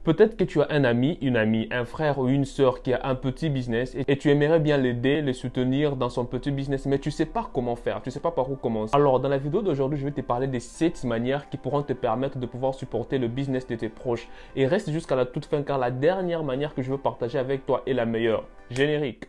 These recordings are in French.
Peut-être que tu as un ami, une amie, un frère ou une sœur qui a un petit business et tu aimerais bien l'aider, le soutenir dans son petit business, mais tu ne sais pas comment faire, tu ne sais pas par où commencer. Alors, dans la vidéo d'aujourd'hui, je vais te parler des 7 manières qui pourront te permettre de pouvoir supporter le business de tes proches. Et reste jusqu'à la toute fin car la dernière manière que je veux partager avec toi est la meilleure. Générique.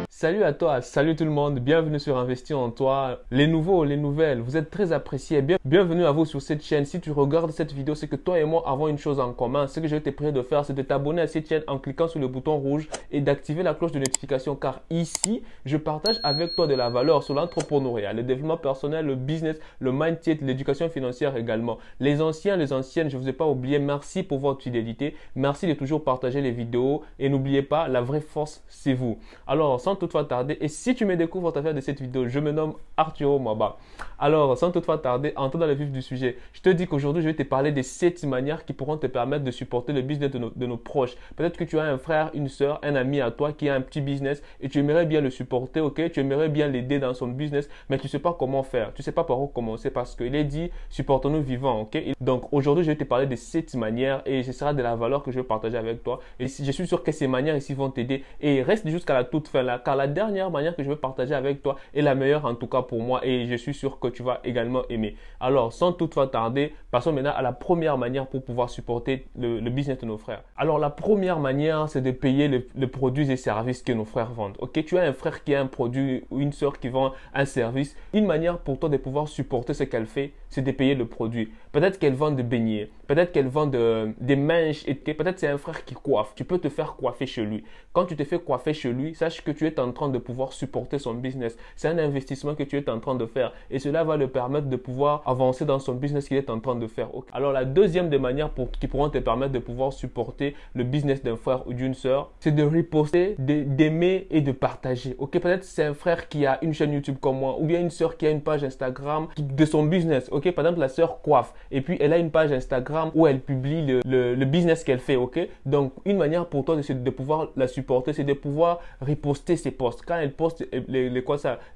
Salut à toi, salut tout le monde, bienvenue sur Investir en toi. Les nouveaux, les nouvelles, vous êtes très appréciés. Bienvenue à vous sur cette chaîne. Si tu regardes cette vidéo, c'est que toi et moi avons une chose en commun. Ce que je vais te prier de faire, c'est de t'abonner à cette chaîne en cliquant sur le bouton rouge et d'activer la cloche de notification. Car ici, je partage avec toi de la valeur sur l'entrepreneuriat, le développement personnel, le business, le mindset, l'éducation financière également. Les anciens, les anciennes, je ne vous ai pas oublié. Merci pour votre fidélité. Merci de toujours partager les vidéos. Et n'oubliez pas, la vraie force, c'est vous. Alors, sans toutefois tarder, et si tu me découvres à travers de cette vidéo, je me nomme Arturo Mwaba. Alors, sans toutefois tarder, entrons dans le vif du sujet. Je te dis qu'aujourd'hui, je vais te parler des 7 manières qui pourront te permettre de supporter le business de nos proches. Peut-être que tu as un frère, une soeur, un ami à toi qui a un petit business et tu aimerais bien le supporter, ok? Tu aimerais bien l'aider dans son business, mais tu ne sais pas comment faire. Tu ne sais pas par où commencer parce qu'il est dit, supportons-nous vivants, ok? Donc, aujourd'hui, je vais te parler de 7 manières et ce sera de la valeur que je vais partager avec toi. Et je suis sûr que ces manières ici vont t'aider et reste jusqu'à la toute fin là, car la dernière manière que je vais partager avec toi est la meilleure en tout cas pour moi et je suis sûr que tu vas également aimer. Alors, sans toutefois tarder, passons maintenant à la première manière pour pouvoir supporter le business de nos frères. Alors, la première manière, c'est de payer les produits et services que nos frères vendent. Ok, tu as un frère qui a un produit ou une soeur qui vend un service. Une manière pour toi de pouvoir supporter ce qu'elle fait, c'est de payer le produit. Peut-être qu'elle vend des beignets, peut-être qu'elle vend des mèches et peut-être c'est un frère qui coiffe. Tu peux te faire coiffer chez lui. Quand tu te fais coiffer chez lui, sache que tu es en train de pouvoir supporter son business. C'est un investissement que tu es en train de faire et cela va le permettre de pouvoir avancer dans son business qu'il est en train de faire. Okay. Alors la deuxième des manières qui pourront te permettre de pouvoir supporter le business d'un frère ou d'une sœur, c'est de reposter, d'aimer et de partager. Ok, peut-être c'est un frère qui a une chaîne YouTube comme moi ou bien une sœur qui a une page Instagram de son business. Ok, par exemple la sœur coiffe et puis elle a une page Instagram où elle publie le business qu'elle fait. Ok, donc une manière pour toi de pouvoir la supporter, c'est de pouvoir reposter ses posts. Quand elle poste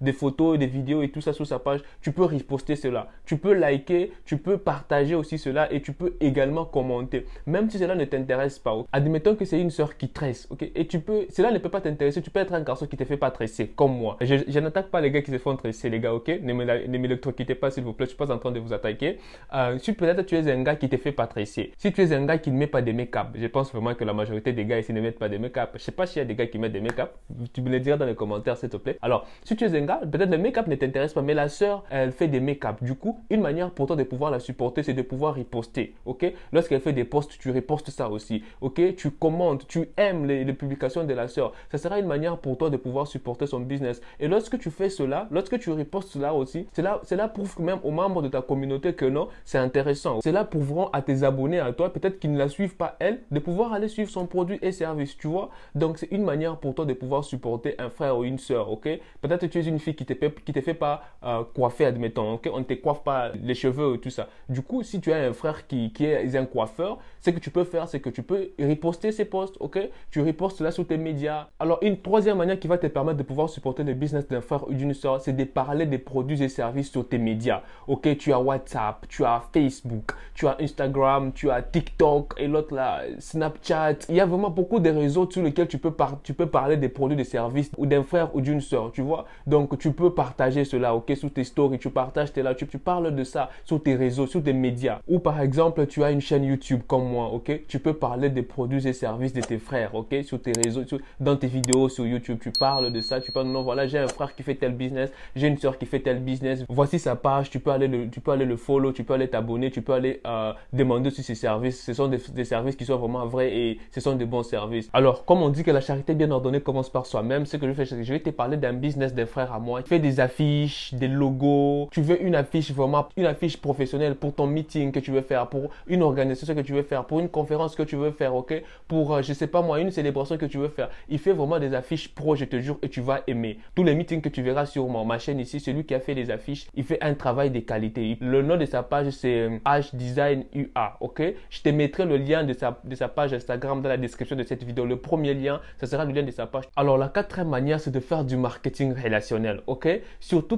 des photos, des vidéos et tout ça sur sa page, tu peux reposter cela. Tu peux liker, tu peux partager aussi cela et tu peux également commenter. Même si cela ne t'intéresse pas. Okay? Admettons que c'est une sœur qui tresse. Okay? Et cela ne peut pas t'intéresser. Tu peux être un garçon qui ne te fait pas tresser, comme moi. Je n'attaque pas les gars qui se font tresser, les gars, ok? Ne m'électrocutez pas, s'il vous plaît. Je ne suis pas en train de vous attaquer. Si peut-être tu es un gars qui ne te fait pas tresser. Si tu es un gars qui ne met pas de make-up, je pense vraiment que la majorité des gars ici ne mettent pas de make-up. Je ne sais pas s'il y a des gars qui mettent des make-up. Tu me le diras dans les commentaires, s'il te plaît. Alors, si tu es un gars, peut-être le make-up ne t'intéresse pas, mais la sœur, elle fait des make-up. Du coup, une manière pour toi de pouvoir la supporter, c'est de pouvoir reposter. Ok? Lorsqu'elle fait des posts, tu repostes ça aussi. Ok? Tu commentes, tu aimes les publications de la sœur. Ça sera une manière pour toi de pouvoir supporter son business. Et lorsque tu fais cela, lorsque tu repostes cela aussi, cela prouve même aux membres de ta communauté que non, c'est intéressant. Cela prouveront à tes abonnés, à toi, peut-être qu'ils ne la suivent pas elle, de pouvoir aller suivre son produit et service. Tu vois? Donc, c'est une manière pour toi de pouvoir supporter un frère ou une sœur. Ok? Peut-être que tu es une fille qui te fait pas coiffer, admettons. Ok? On ne te coiffe pas les cheveux et tout ça. Du coup, si tu as un frère qui est un coiffeur, ce que tu peux faire, c'est que tu peux reposter ses posts. Ok? Tu repostes cela sur tes médias. Alors, une troisième manière qui va te permettre de pouvoir supporter le business d'un frère ou d'une sœur, c'est de parler des produits et services sur tes médias. Ok? Tu as WhatsApp, tu as Facebook, tu as Instagram, tu as TikTok et l'autre là, Snapchat. Il y a vraiment beaucoup de réseaux sur lesquels tu peux parler des produits, des services ou d'un frère ou d'une sœur, tu vois. Donc, tu peux partager cela, ok, sur tes stories, tu partages là, tu parles de ça sur tes réseaux, sur tes médias. Ou par exemple, tu as une chaîne YouTube comme moi, ok, tu peux parler des produits et services de tes frères, ok, sur tes réseaux, dans tes vidéos sur YouTube, tu parles de ça, tu parles, non, voilà, j'ai un frère qui fait tel business, j'ai une sœur qui fait tel business, voici sa page, tu peux aller le follow, tu peux aller t'abonner, tu peux aller demander sur ses services. Ce sont des services qui sont vraiment vrais et ce sont des bons services. Alors, comme on dit que la charité bien ordonnée commence par soi-même, ce que je fais, c'est que je vais te parler d'un business d'un frère à moi. Tu fais des affiches, des logos, tu veux une affiche vraiment, une affiche professionnelle pour ton meeting que tu veux faire, pour une organisation que tu veux faire, pour une conférence que tu veux faire, ok, pour, je sais pas moi, une célébration que tu veux faire. Il fait vraiment des affiches pro, je te jure, et tu vas aimer. Tous les meetings que tu verras sur ma chaîne ici, celui qui a fait les affiches, il fait un travail de qualité. Le nom de sa page, c'est H Design UA, ok. Je te mettrai le lien de sa page Instagram dans la description de cette vidéo. Le premier lien, ça sera le lien de sa page. Alors, la quatrième manière, c'est de faire du marketing relationnel, ok? Surtout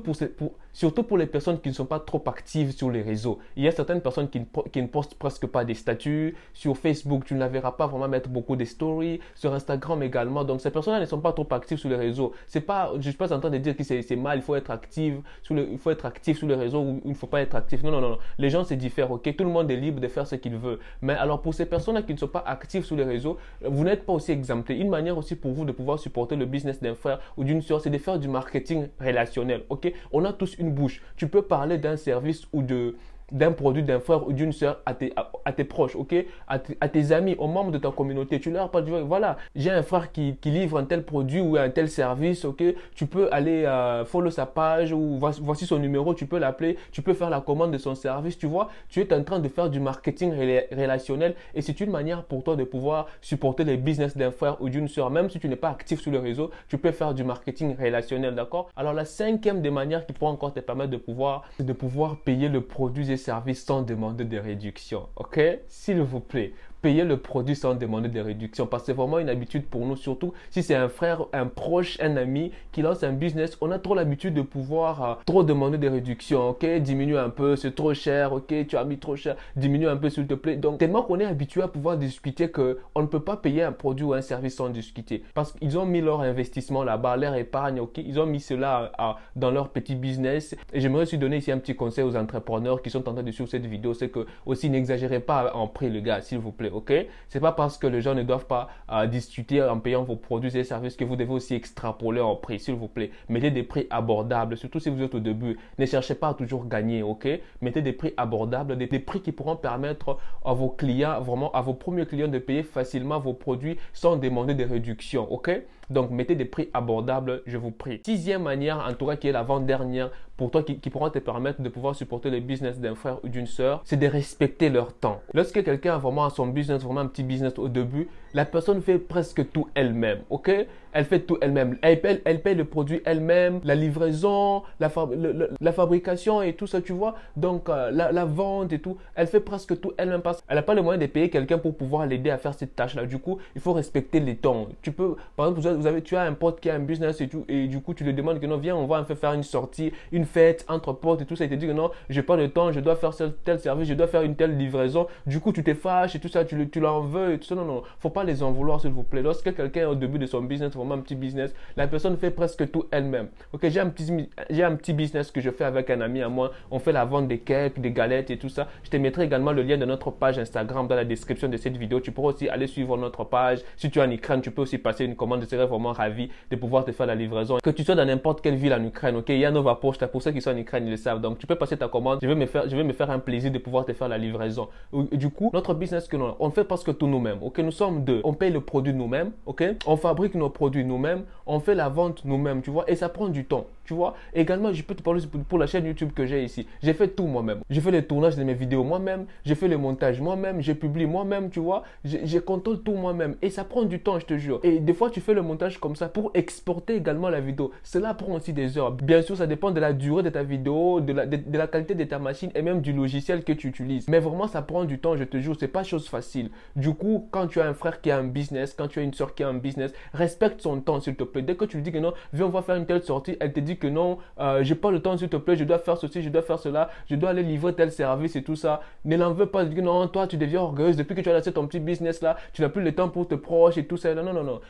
pour les personnes qui ne sont pas trop actives sur les réseaux. Il y a certaines personnes qui ne postent presque pas des statuts. Sur Facebook, tu ne la verras pas vraiment mettre beaucoup de stories. Sur Instagram également. Donc, ces personnes-là ne sont pas trop actives sur les réseaux. Je ne suis pas en train de dire que c'est mal, il faut être actif sur les réseaux ou il ne faut pas être actif. Non, non, non. Les gens, c'est différent, ok? Tout le monde est libre de faire ce qu'il veut. Mais alors, pour ces personnes-là qui ne sont pas actives sur les réseaux, vous n'êtes pas aussi exemptés. Une manière aussi pour vous de pouvoir supporter le business d'un frère ou d'une soeur, c'est de faire du marketing relationnel, ok? On a tous une bouche. Tu peux parler d'un service ou d'un produit d'un frère ou d'une soeur à tes proches, ok? À tes amis, aux membres de ta communauté. Tu leur parles, voilà, j'ai un frère qui livre un tel produit ou un tel service, ok? Tu peux aller follow sa page ou voici son numéro, tu peux l'appeler, tu peux faire la commande de son service, tu vois? Tu es en train de faire du marketing relationnel et c'est une manière pour toi de pouvoir supporter les business d'un frère ou d'une soeur. Même si tu n'es pas actif sur le réseau, tu peux faire du marketing relationnel, d'accord? Alors la cinquième des manières qui pourra encore te permettre de pouvoir payer le produit et service sans demander de réduction, ok? S'il vous plaît, payer le produit sans demander de réduction parce que c'est vraiment une habitude pour nous, surtout si c'est un frère, un proche, un ami qui lance un business. On a trop l'habitude de pouvoir trop demander des réductions, ok? Diminue un peu, c'est trop cher, ok? Tu as mis trop cher, diminue un peu s'il te plaît. Donc tellement qu'on est habitué à pouvoir discuter qu'on ne peut pas payer un produit ou un service sans discuter parce qu'ils ont mis leur investissement là-bas, leur épargne, ok? Ils ont mis cela dans leur petit business. Et j'aimerais aussi donner ici un petit conseil aux entrepreneurs qui sont en train de suivre cette vidéo, c'est que aussi n'exagérez pas en prix, les gars, s'il vous plaît. Ok? C'est pas parce que les gens ne doivent pas discuter en payant vos produits et services que vous devez aussi extrapoler en prix, s'il vous plaît. Mettez des prix abordables, surtout si vous êtes au début. Ne cherchez pas à toujours gagner, ok? Mettez des prix abordables, des prix qui pourront permettre à vos clients, vraiment à vos premiers clients de payer facilement vos produits sans demander des réductions, ok? Donc, mettez des prix abordables, je vous prie. Sixième manière, en tout cas qui est l'avant-dernière, pour toi qui pourra te permettre de pouvoir supporter le business d'un frère ou d'une soeur, c'est de respecter leur temps. Lorsque quelqu'un a vraiment son business, vraiment un petit business au début, la personne fait presque tout elle-même, ok? Elle fait tout elle-même. Elle paye le produit elle-même, la livraison, la fabrication et tout ça, tu vois. Donc, la vente et tout, elle fait presque tout elle-même parce qu'elle n'a pas le moyen de payer quelqu'un pour pouvoir l'aider à faire cette tâche-là. Du coup, il faut respecter les temps. Tu peux, par exemple, tu as un pote qui a un business et tout, et du coup, tu lui demandes que non, viens, on va un peu faire une sortie, une fête entre potes et tout ça. Il te dit que non, j'ai pas de temps, je dois faire tel service, je dois faire une telle livraison. Du coup, tu te fâches et tout ça, tu l'en veux et tout ça. Non, non, faut pas les en vouloir, s'il vous plaît. Lorsque quelqu'un est au début de son business, vraiment un petit business, la personne fait presque tout elle-même. Ok, j'ai un petit business que je fais avec un ami à moi. On fait la vente des cakes, des galettes et tout ça. Je te mettrai également le lien de notre page Instagram dans la description de cette vidéo. Tu pourras aussi aller suivre notre page. Si tu es en Ukraine, tu peux aussi passer une commande. Je serais vraiment ravi de pouvoir te faire la livraison. Que tu sois dans n'importe quelle ville en Ukraine, ok, il y a Nova Pochta. Pour ceux qui sont en Ukraine, ils le savent. Donc, tu peux passer ta commande. Je vais me faire un plaisir de pouvoir te faire la livraison. Du coup, notre business que on fait presque tout nous-mêmes. Ok, nous sommes deux. On paye le produit nous-mêmes, ok? On fabrique nos produits nous-mêmes, on fait la vente nous-mêmes, tu vois? Et ça prend du temps, tu vois? Également, je peux te parler pour la chaîne YouTube que j'ai ici. J'ai fait tout moi-même. J'ai fait le tournage de mes vidéos moi-même, j'ai fait le montage moi-même, j'ai publié moi-même, tu vois? Je contrôle tout moi-même et ça prend du temps, je te jure. Et des fois, tu fais le montage comme ça pour exporter également la vidéo. Cela prend aussi des heures. Bien sûr, ça dépend de la durée de ta vidéo, de la qualité de ta machine et même du logiciel que tu utilises. Mais vraiment, ça prend du temps, je te jure, c'est pas chose facile. Du coup, quand tu as un frère qui a un business, quand tu as une soeur qui a un business, respecte son temps, s'il te plaît. Dès que tu lui dis que non, viens, on va faire une telle sortie, elle te dit que non, j'ai pas le temps, s'il te plaît, je dois faire ceci, je dois faire cela, je dois aller livrer tel service et tout ça. Ne l'en veux pas, dis que non, toi, tu deviens orgueilleuse depuis que tu as lancé ton petit business là, tu n'as plus le temps pour tes proches et tout ça. Non, non, non, non.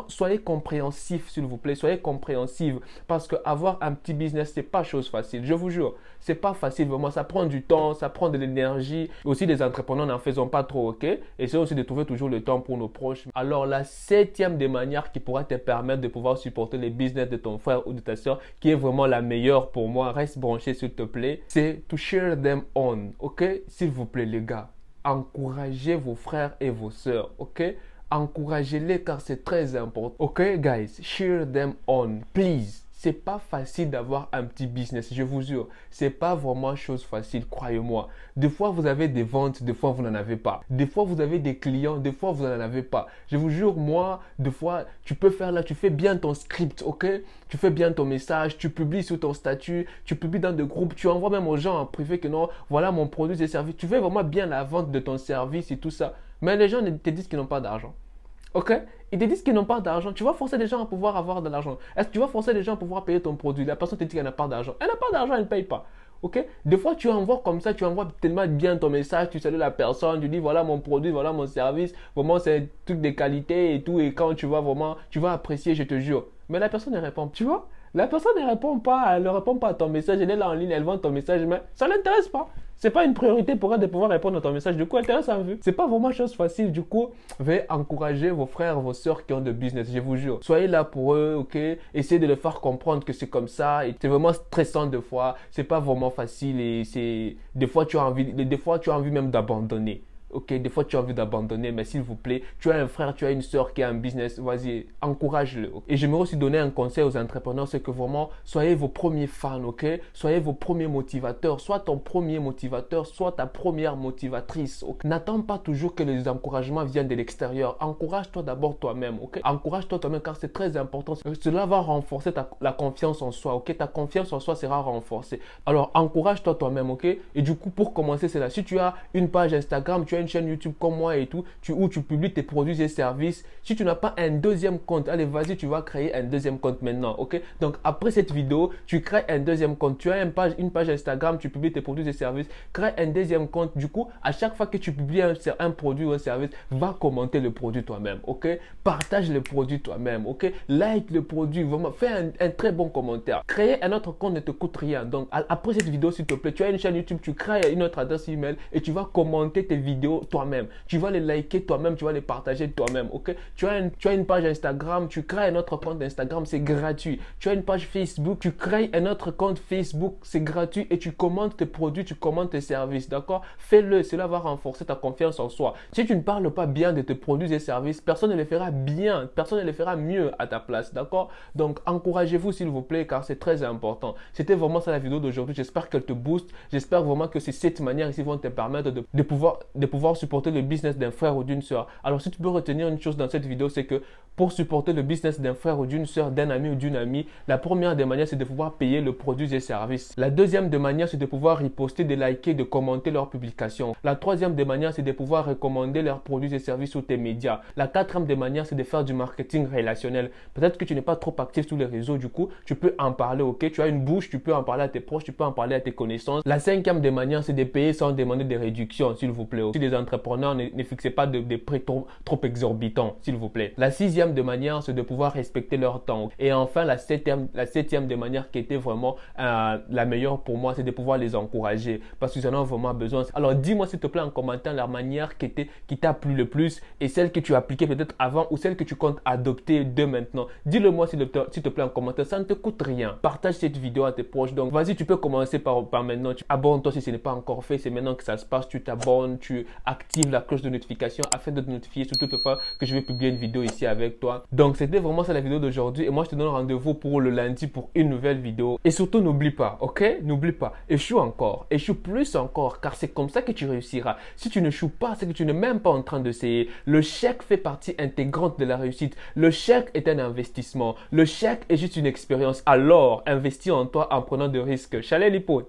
Soyez compréhensifs, s'il vous plaît, soyez compréhensives parce que avoir un petit business, c'est pas chose facile, je vous jure. C'est pas facile, vraiment, ça prend du temps, ça prend de l'énergie. Aussi, les entrepreneurs n'en faisons pas trop, ok? Essayez aussi de trouver toujours le temps pour nos proches. Alors, la septième des manières qui pourra te permettre de pouvoir supporter les business de ton frère ou de ta soeur, qui est vraiment la meilleure pour moi, reste branché s'il te plaît, c'est to share them on, ok? S'il vous plaît, les gars, encouragez vos frères et vos soeurs, ok? Encouragez-les car c'est très important. Ok, guys, share them on, please. C'est pas facile d'avoir un petit business, je vous jure. C'est pas vraiment chose facile, croyez-moi. Des fois, vous avez des ventes, des fois, vous n'en avez pas. Des fois, vous avez des clients, des fois, vous n'en avez pas. Je vous jure, moi, des fois, tu peux faire là, tu fais bien ton script, ok? Tu fais bien ton message, tu publies sur ton statut, tu publies dans des groupes, tu envoies même aux gens en privé que non, voilà mon produit et service. Tu fais vraiment bien la vente de ton service et tout ça. Mais les gens te disent qu'ils n'ont pas d'argent. Ok? Ils te disent qu'ils n'ont pas d'argent. Tu vas forcer des gens à pouvoir avoir de l'argent. Est-ce que tu vas forcer des gens à pouvoir payer ton produit? La personne te dit qu'elle n'a pas d'argent. Elle n'a pas d'argent, elle ne paye pas. Ok? Des fois, tu envoies comme ça, tu envoies tellement bien ton message, tu salues la personne, tu dis voilà mon produit, voilà mon service, vraiment c'est un truc de qualité et tout. Et quand tu vas vraiment, tu vas apprécier, je te jure. Mais la personne ne répond, tu vois? La personne ne répond pas, elle ne répond pas à ton message, elle est là en ligne, elle vend ton message, mais ça ne l'intéresse pas. C'est pas une priorité pour elle de pouvoir répondre à ton message. Du coup, elle te laisse en vue. C'est pas vraiment chose facile. Du coup, veuillez encourager vos frères, vos sœurs qui ont de business. Je vous jure. Soyez là pour eux, ok? Essayez de les faire comprendre que c'est comme ça. Et c'est vraiment stressant des fois. C'est pas vraiment facile et des fois tu as envie même d'abandonner. Ok, des fois tu as envie d'abandonner, mais s'il vous plaît, tu as un frère, tu as une soeur qui a un business, vas-y, encourage-le. Et j'aimerais aussi donner un conseil aux entrepreneurs, c'est que vraiment, soyez vos premiers fans, ok? Soyez vos premiers motivateurs, soit ton premier motivateur, soit ta première motivatrice. Okay? N'attends pas toujours que les encouragements viennent de l'extérieur. Encourage-toi d'abord toi-même, ok? Encourage-toi toi-même car c'est très important. Cela va renforcer la confiance en soi, ok? Ta confiance en soi sera renforcée. Alors, encourage-toi toi-même, ok? Et du coup, pour commencer, c'est là. Si tu as une page Instagram, tu as une chaîne YouTube comme moi et tout, où tu publies tes produits et services. Si tu n'as pas un deuxième compte, allez, vas-y, tu vas créer un deuxième compte maintenant, ok? Donc, après cette vidéo, tu crées un deuxième compte. Tu as une page Instagram, tu publies tes produits et services, crée un deuxième compte. Du coup, à chaque fois que tu publies un produit ou un service, va commenter le produit toi-même, ok? Partage le produit toi-même, ok? Like le produit, vraiment, fais un très bon commentaire. Créer un autre compte ne te coûte rien. Donc, après cette vidéo, s'il te plaît, tu as une chaîne YouTube, tu crées une autre adresse email et tu vas commenter tes vidéos toi-même. Tu vas les liker toi-même, tu vas les partager toi-même, ok? Tu as une page Instagram, tu crées un autre compte Instagram, c'est gratuit. Tu as une page Facebook, tu crées un autre compte Facebook, c'est gratuit et tu commentes tes produits, tu commentes tes services, d'accord? Fais-le, cela va renforcer ta confiance en soi. Si tu ne parles pas bien de tes produits et services, personne ne les fera bien, personne ne les fera mieux à ta place, d'accord? Donc, encouragez-vous s'il vous plaît car c'est très important. C'était vraiment ça la vidéo d'aujourd'hui. J'espère qu'elle te booste. J'espère vraiment que c'est cette manière ici vont te permettre de pouvoir supporter le business d'un frère ou d'une soeur. Alors, si tu peux retenir une chose dans cette vidéo, c'est que pour supporter le business d'un frère ou d'une soeur, d'un ami ou d'une amie, la première des manières, c'est de pouvoir payer le produit et services. La deuxième des manières, c'est de pouvoir riposter, de liker, de commenter leurs publications. La troisième des manières, c'est de pouvoir recommander leurs produits et services sur tes médias. La quatrième des manières, c'est de faire du marketing relationnel. Peut-être que tu n'es pas trop actif sur les réseaux, du coup, tu peux en parler, ok? Tu as une bouche, tu peux en parler à tes proches, tu peux en parler à tes connaissances. La cinquième des manières, c'est de payer sans demander des réductions, s'il vous plaît. Si les entrepreneurs ne fixez pas de prix trop exorbitants, s'il vous plaît. La sixième de manière, c'est de pouvoir respecter leur temps. Et enfin, la septième de manière qui était vraiment la meilleure pour moi, c'est de pouvoir les encourager parce qu'ils en ont vraiment besoin. Alors, dis-moi s'il te plaît en commentaire la manière qui t'a plu le plus et celle que tu as appliquée peut-être avant ou celle que tu comptes adopter de maintenant. Dis-le moi s'il te plaît en commentaire, ça ne te coûte rien. Partage cette vidéo à tes proches. Donc, vas-y, tu peux commencer par maintenant. Abonne-toi si ce n'est pas encore fait. C'est maintenant que ça se passe. Tu t'abonnes, tu actives la cloche de notification afin de te notifier sur toute fois que je vais publier une vidéo ici avec toi. Donc, c'était vraiment ça la vidéo d'aujourd'hui. Et moi, je te donne rendez-vous pour le lundi pour une nouvelle vidéo. Et surtout, n'oublie pas, ok? N'oublie pas. Échoue encore. Échoue plus encore, car c'est comme ça que tu réussiras. Si tu ne échoues pas, c'est que tu n'es même pas en train d'essayer. Le chèque fait partie intégrante de la réussite. Le chèque est un investissement. Le chèque est juste une expérience. Alors, investis en toi en prenant de risques. Chalet Lipo.